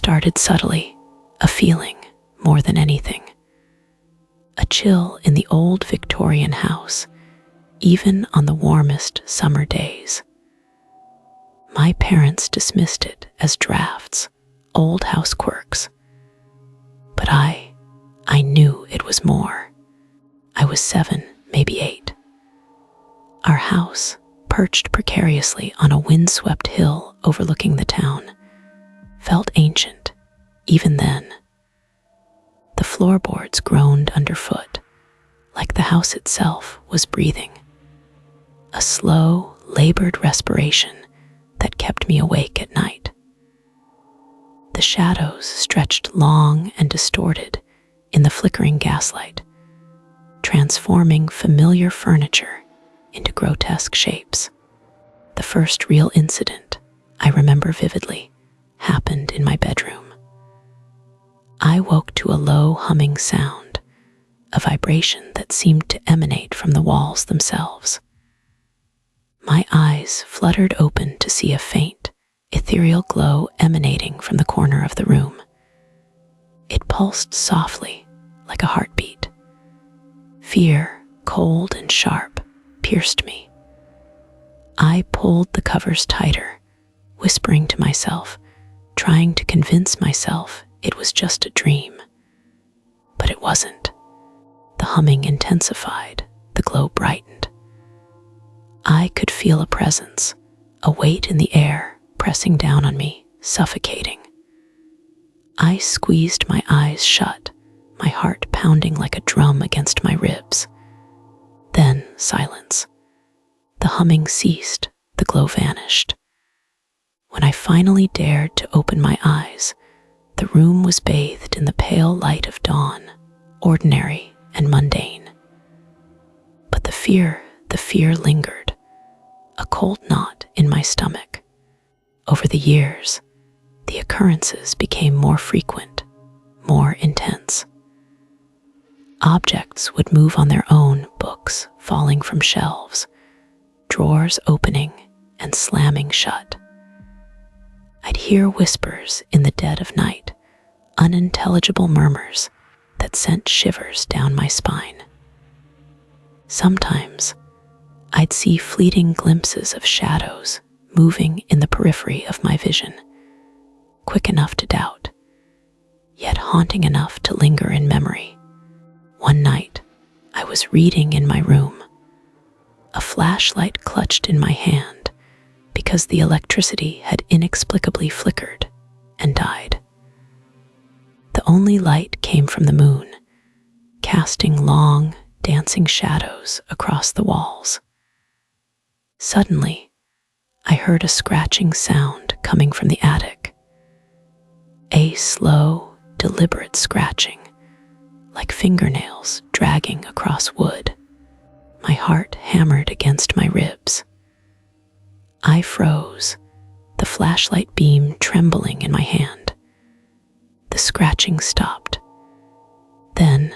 started subtly, a feeling more than anything. A chill in the old Victorian house, even on the warmest summer days. My parents dismissed it as drafts, old house quirks. But I knew it was more. I was 7, maybe 8. Our house, perched precariously on a windswept hill overlooking the town, felt ancient, even then. The floorboards groaned underfoot, like the house itself was breathing. A slow, labored respiration that kept me awake at night. The shadows stretched long and distorted in the flickering gaslight, transforming familiar furniture into grotesque shapes. The first real incident I remember vividly happened in my bedroom. I woke to a low humming sound, a vibration that seemed to emanate from the walls themselves. My eyes fluttered open to see a faint, ethereal glow emanating from the corner of the room. It pulsed softly, like a heartbeat. Fear, cold and sharp, pierced me. I pulled the covers tighter, whispering to myself, trying to convince myself it was just a dream. But it wasn't. The humming intensified, the glow brightened. I could feel a presence, a weight in the air pressing down on me, suffocating. I squeezed my eyes shut, my heart pounding like a drum against my ribs. Then silence. The humming ceased, the glow vanished. When I finally dared to open my eyes, the room was bathed in the pale light of dawn, ordinary and mundane. But the fear lingered, a cold knot in my stomach. Over the years, the occurrences became more frequent, more intense. Objects would move on their own, books falling from shelves, drawers opening and slamming shut. I'd hear whispers in the dead of night, unintelligible murmurs that sent shivers down my spine. Sometimes, I'd see fleeting glimpses of shadows moving in the periphery of my vision, quick enough to doubt, yet haunting enough to linger in memory. One night, I was reading in my room. A flashlight clutched in my hand because the electricity had inexplicably flickered and died. The only light came from the moon, casting long, dancing shadows across the walls. Suddenly, I heard a scratching sound coming from the attic. A slow, deliberate scratching, like fingernails dragging across wood. My heart hammered against my ribs. I froze, the flashlight beam trembling in my hand. The scratching stopped. Then,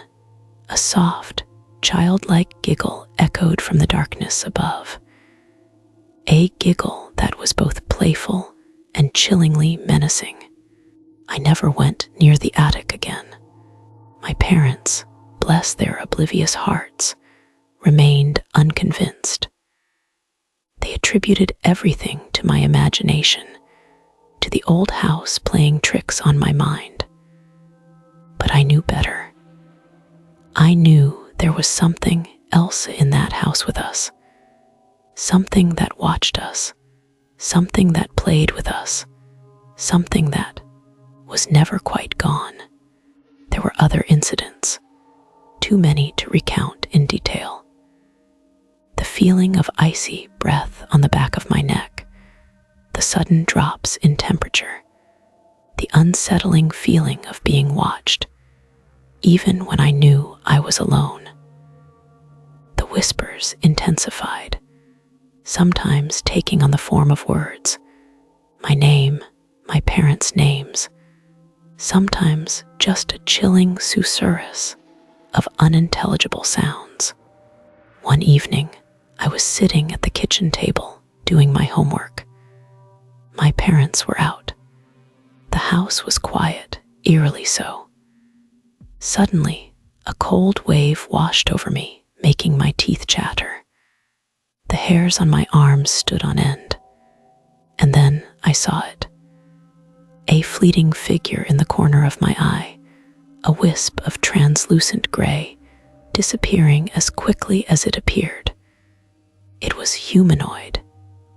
a soft, childlike giggle echoed from the darkness above. A giggle that was both playful and chillingly menacing. I never went near the attic again. My parents, bless their oblivious hearts, remained unconvinced. They attributed everything to my imagination, to the old house playing tricks on my mind. But I knew better. I knew there was something else in that house with us. Something that watched us, something that played with us, something that was never quite gone. There were other incidents, too many to recount in detail. The feeling of icy breath on the back of my neck, the sudden drops in temperature, the unsettling feeling of being watched, even when I knew I was alone. The whispers intensified, sometimes taking on the form of words, my name, my parents' names, sometimes just a chilling susurrus of unintelligible sounds. One evening, I was sitting at the kitchen table doing my homework. My parents were out. The house was quiet, eerily so. Suddenly, a cold wave washed over me, making my teeth chatter. The hairs on my arms stood on end. And then I saw it. A fleeting figure in the corner of my eye, a wisp of translucent gray, disappearing as quickly as it appeared. It was humanoid,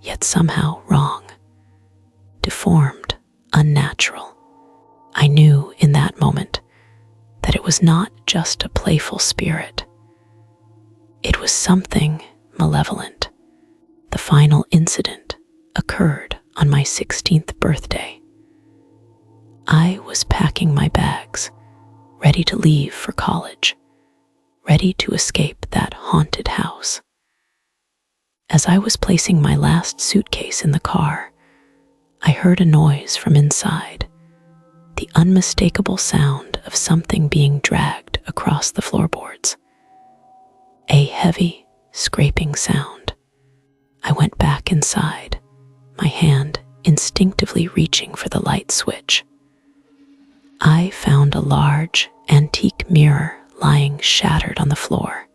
yet somehow wrong. Deformed, unnatural. I knew in that moment that it was not just a playful spirit. It was something malevolent. The final incident occurred on my 16th birthday. I was packing my bags, ready to leave for college, ready to escape that haunted house. As I was placing my last suitcase in the car, I heard a noise from inside, the unmistakable sound of something being dragged across the floorboards. A heavy, scraping sound. I went back inside, my hand instinctively reaching for the light switch. I found a large, antique mirror lying shattered on the floor.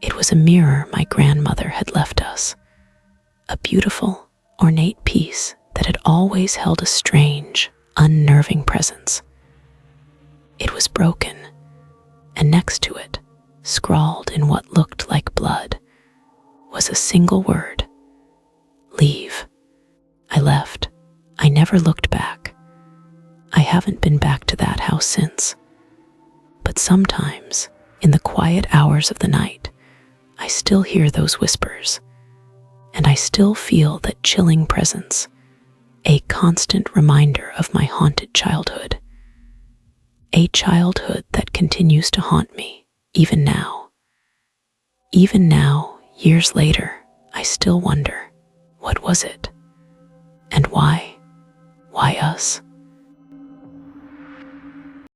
It was a mirror my grandmother had left us, a beautiful, ornate piece that had always held a strange, unnerving presence. It was broken, and next to it, scrawled in what looked like blood, was a single word: leave. I left. I never looked back. I haven't been back to that house since. But sometimes, in the quiet hours of the night, I still hear those whispers, and I still feel that chilling presence, a constant reminder of my haunted childhood. A childhood that continues to haunt me, even now. Even now, years later, I still wonder, what was it? And why? Why us?